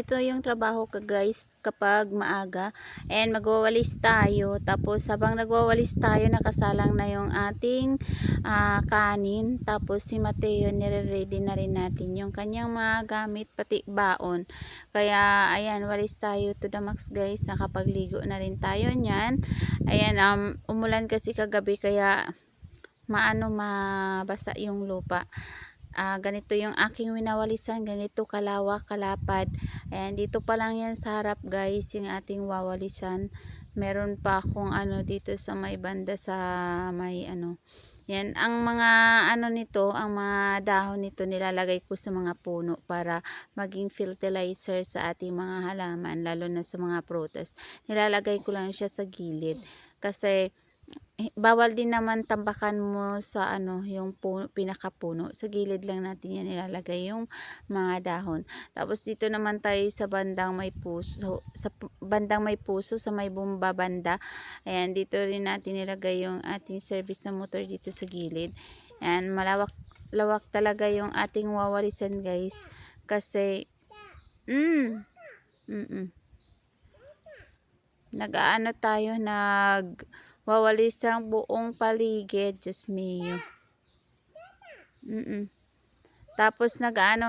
ganito yung trabaho ka guys kapag maaga. And magwawalis tayo. Tapos habang nagwawalis tayo, nakasalang na yung ating kanin. Tapos si Mateo, nire-ready na rin natin yung kanyang mga gamit, pati baon. Kaya ayan, walis tayo to the max guys. Nakapagligo na rin tayo niyan. Ayan, umulan kasi kagabi kaya mabasa yung lupa. Ganito yung aking winawalisan, ganito kalawak, kalapad. Ayan, dito pa lang yan sa harap guys, yung ating wawalisan. Meron pa akong dito sa may banda sa may yan, ang mga nito, ang mga dahon nito nilalagay ko sa mga puno para maging fertilizer sa ating mga halaman, lalo na sa mga prutas. Nilalagay ko lang siya sa gilid kasi bawal din naman tambakan mo sa yung pinakapuno. Sa gilid lang natin yan ilalagay yung mga dahon. Tapos dito naman tayo sa bandang may puso, sa may bumba banda. Ayan, dito rin natin ilagay yung ating service na motor dito sa gilid. Ayan, lawak talaga yung ating wawalisan guys. Kasi tayo, wawalis ang buong paligid, just me. Tapos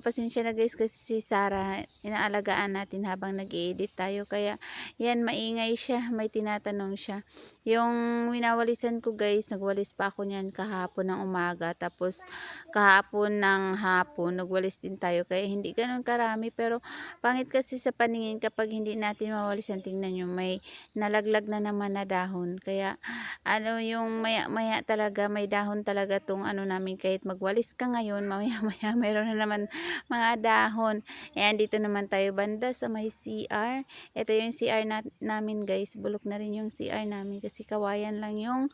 pasensya na guys kasi si Sarah, inaalagaan natin habang nag-i-edit tayo. Kaya yan, maingay siya, may tinatanong siya. Yung winawalisan ko guys, nagwalis pa ako niyan kahapon ng umaga. Tapos kahapon ng hapon, nagwalis din tayo. Kaya hindi ganun karami. Pero pangit kasi sa paningin kapag hindi natin mawalisan. Tingnan nyo, may nalaglag na naman na dahon. Kaya yung maya talaga, may dahon talaga tong namin. Kahit magwalis ka ngayon, maya mayroon na naman mga dahon. Ayan, dito naman tayo banda sa may CR. Ito yung CR namin guys. Bulok na rin yung CR namin kasi kawayan lang yung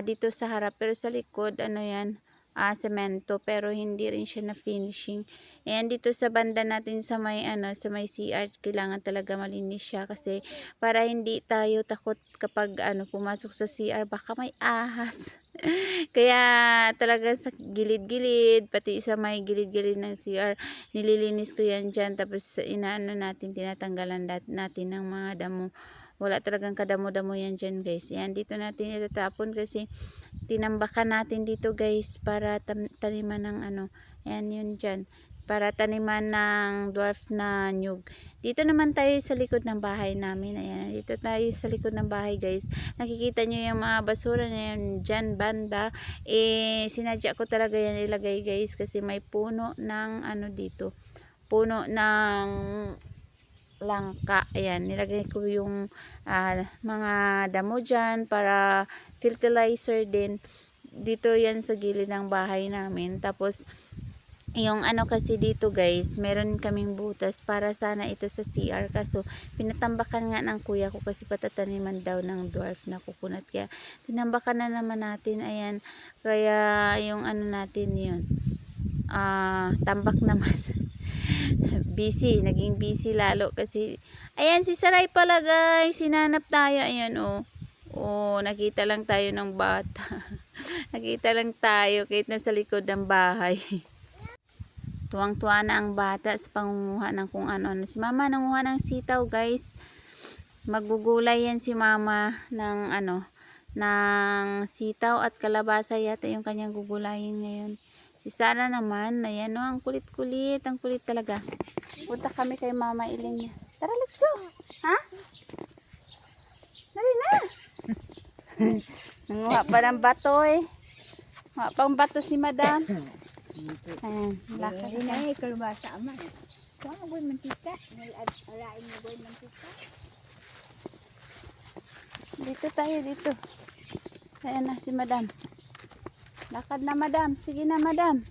dito sa harap. Pero sa likod, yan, semento, pero hindi rin siya na finishing. Ayan, dito sa banda natin sa may CR, kailangan talaga malinis siya kasi para hindi tayo takot kapag pumasok sa CR, baka may ahas. Kaya talaga sa gilid-gilid, pati sa may gilid-gilid ng CR, nililinis ko yan dyan. Tapos tinatanggalan natin ng mga damo. Wala talagang kadamo-damo yan dyan guys. Yan, dito natin itatapon kasi tinambakan natin dito guys para taniman ng ayan yun dyan, para taniman ng dwarf na nyug. Dito naman tayo sa likod ng bahay namin. Ayan, dito tayo sa likod ng bahay guys. Nakikita nyo yung mga basura na yan dyan banda. Sinadya ko talaga yan ilagay guys kasi may puno ng dito. Puno ng langka. Ayan, nilagay ko yung mga damo dyan para fertilizer din. Dito yan sa gilid ng bahay namin. Tapos yung kasi dito guys, meron kaming butas para sana ito sa CR, kaso pinatambakan nga ng kuya ko kasi patataniman daw ng dwarf na coconut, kaya tinambakan na naman natin. Ayan, kaya yung natin yun, tambak naman. Naging busy lalo kasi ayan, si Saray pala guys, sinanap tayo. Ayan nakita lang tayo ng bata. Nakita lang tayo kahit nasa likod ng bahay. Tuwang-tuwa na ang bata sa pangunguha ng kung ano-ano. Si mama nanguha ng sitaw guys. Magugulay yan si mama ng ng sitaw at kalabasa yata yung kanyang gugulayin ngayon. Si Sarah naman, ayan ang kulit-kulit, ang kulit talaga. Punta kami kay Mama Iling niya. Tara, let's go. Ha? Dali na. Nanguha pa ng bato Nanguha pang bato si Madam. Ayan, lakad na. Kalabasa aman. Kung aboy mantika, alain mo boy mantika. Dito tayo, dito. Ayan na si Madam. Lakad na Madam. Sige na Madam.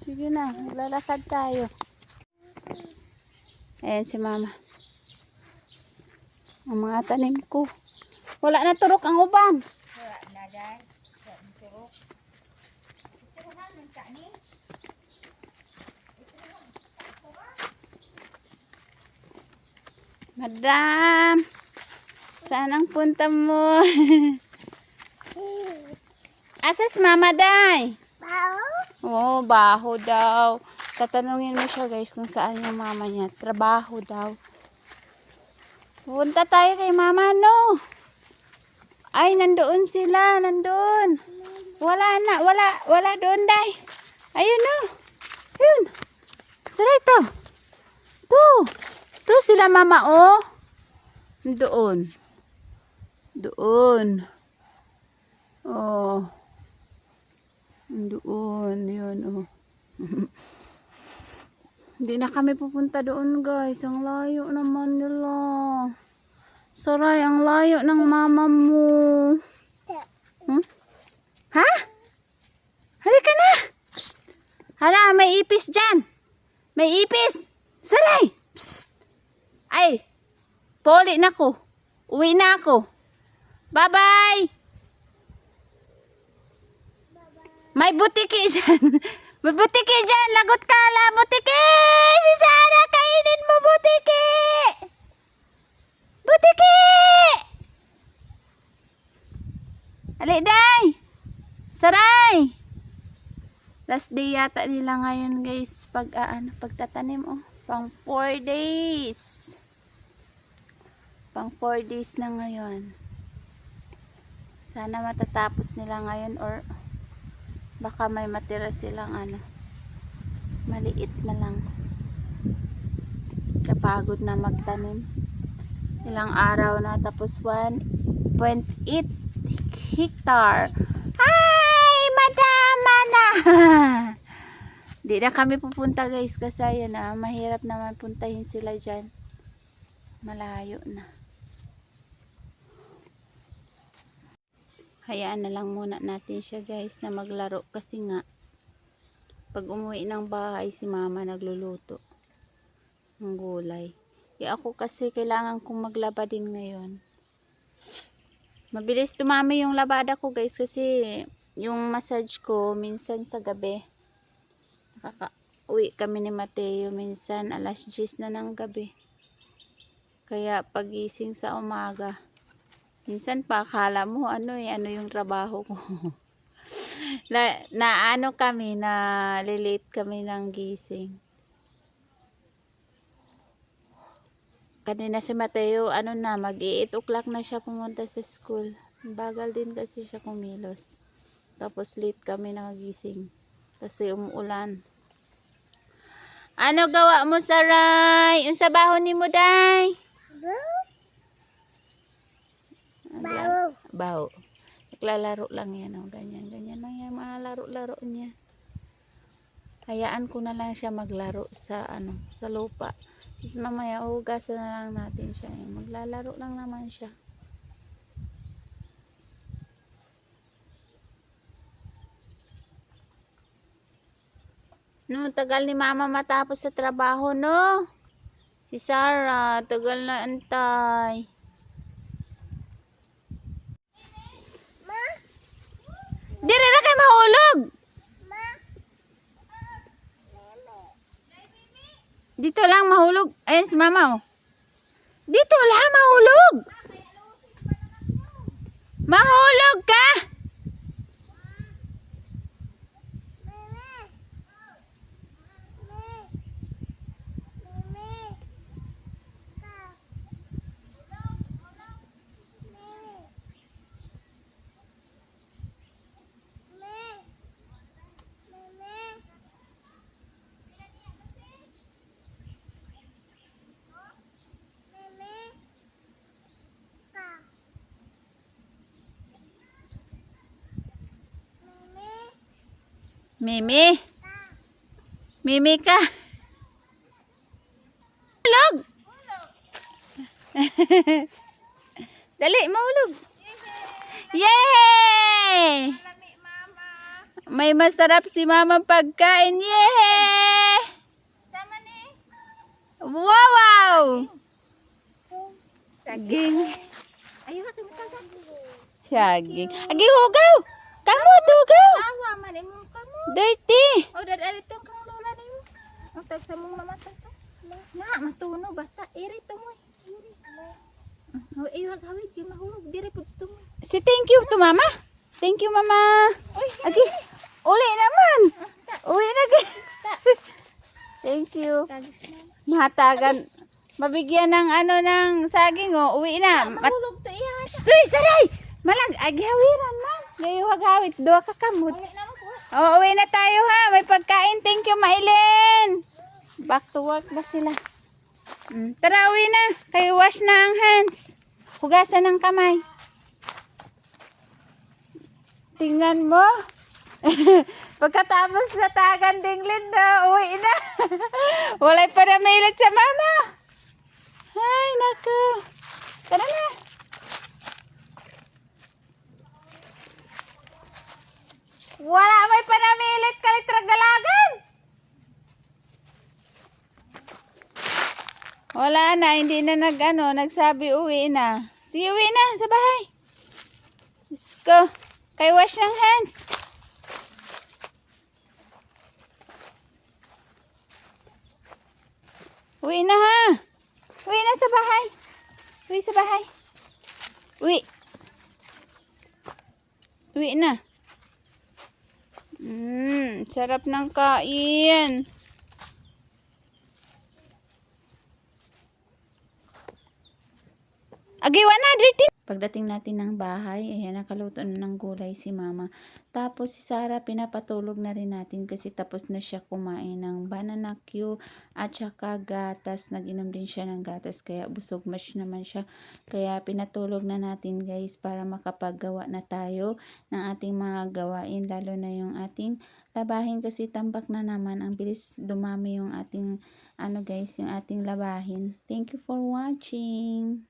Sige na, lalakad tayo. Ayan si Mama. Ang mga tanim ko. Wala na turok ang uban. Wala na dahil. Wala na turok. Madam, saan ang punta mo? Asas Mama Day? Baho? Oh, baho daw. Tatanungin mo siya guys kung saan yung mama niya. Trabaho daw. Punta tayo kay mama, no? Ay, nandoon sila. Nandoon. Wala na. Wala doon, day. Ayun, no? Ayun. Saray to. To sila mama, oh. Doon. Doon. Oh. Doon. Yun, oh. Hindi na kami pupunta doon, guys. Ang layo naman nila. Saray, ang layo ng mama mo. Hmm? Ha? Halika na. Psst. Hala, may ipis dyan. May ipis. Saray. Psst. Ay, poli na ko. Uwi na ako. Bye-bye. May butiki dyan. May butiki dyan. Lagot ka la. Butiki. Si Sarah, kainin mo butiki. Butiki. Day. Saray. Last day yata nila ngayon guys. Pagtatanim, oh. Pang 4 days. Pang 4 days na ngayon. Sana matatapos nila ngayon or baka may matira silang maliit na lang. Kapagod na magtanim. Ilang araw na tapos 1.8 hectare. Ay, madama na. Di na kami pupunta guys kasi yan mahirap naman puntahin sila dyan. Malayo na. Hayaan na lang muna natin siya guys na maglaro kasi nga pag umuwi ng bahay si mama nagluluto ng gulay. Ako kasi kailangan kong maglaba din ngayon. Mabilis dumami yung labada ko guys kasi yung massage ko minsan sa gabi. Nakaka-uwi kami ni Mateo minsan alas 10 na ng gabi. Kaya pagising sa umaga minsan pa akala mo ano yung trabaho ko. kami na late kami ng gising. Kanina si Mateo mag-8 o'clock na siya pumunta sa school. Bagal din kasi siya kumilos. Tapos late kami nagising kasi umuulan. Ano gawa mo, Saray? Yung sabaho ni mo, day? Baho. Naglalaro lang yan. Oh. Ganyan lang yan. Mga laro-laro niya. Hayaan ko na lang siya maglaro sa sa lupa. Mamaya hugasan na lang natin siya. Maglalaro lang naman siya. No, tagal ni mama matapos sa trabaho, no? Si Sarah, tagal na antay. Dire na kayo mahulog. Dito lang mahulog. Ayan si mama, oh. Dito lang mahulog. Mahulog ka. Mimi. Mimi ka. Mahulog. Dali, mahulog. Yay! May masarap si mama pagkain. Yay! Wow! Saging. Ayaw ka tumutagan. Saging. Agi hugaw. Kamu tugaw. Awa man imong kamu. Dirty. O dadalito kang lola nimo. Ang tag sa mong mama tata. Na matuno basta iri to mo. O iyo hawid di mahulog dire pud to mo. Si thank you to mama. Thank you mama. Agi. Uli naman. Uwi na. Thank you. Kagis mama. Mahatagan. Mabigyan ng ano ng saging oh. Uwi na. Mahulog to iya. Stoy, saray! Malag, aghawiran man. Ngayon hagawit. Dua ka kamot. Uli naman po. Oo, uwi na tayo ha. May pagkain. Thank you, Mailin. Back to work ba sila? Tara, uwi na. Kayo wash na ang hands. Hugasan ng kamay. Tingnan mo. Pagkatapos na tagan dinglin na, uwi na. Walay pa na mailit sa mama. Ay, naku. Tara na. Wala may panamilit kalitragalagan. Wala na, hindi na nagsabi uwi na. Sige, uwi na sa bahay. Let's go. Kay wash ng hands. Uwi na ha. Uwi na sa bahay. Uwi sa bahay. Uwi. Uwi na. Sarap ng kain. Agiwan na, dirty. Pagdating natin ng bahay, ayan, nakaluto na ng gulay si mama. Tapos si Sarah, pinapatulog na rin natin kasi tapos na siya kumain ng banana Q at saka gatas. Nag-inom din siya ng gatas kaya busog mash naman siya. Kaya pinatulog na natin guys para makapaggawa na tayo ng ating mga gawain. Lalo na yung ating labahin kasi tambak na naman. Ang bilis dumami yung ating, yung ating labahin. Thank you for watching.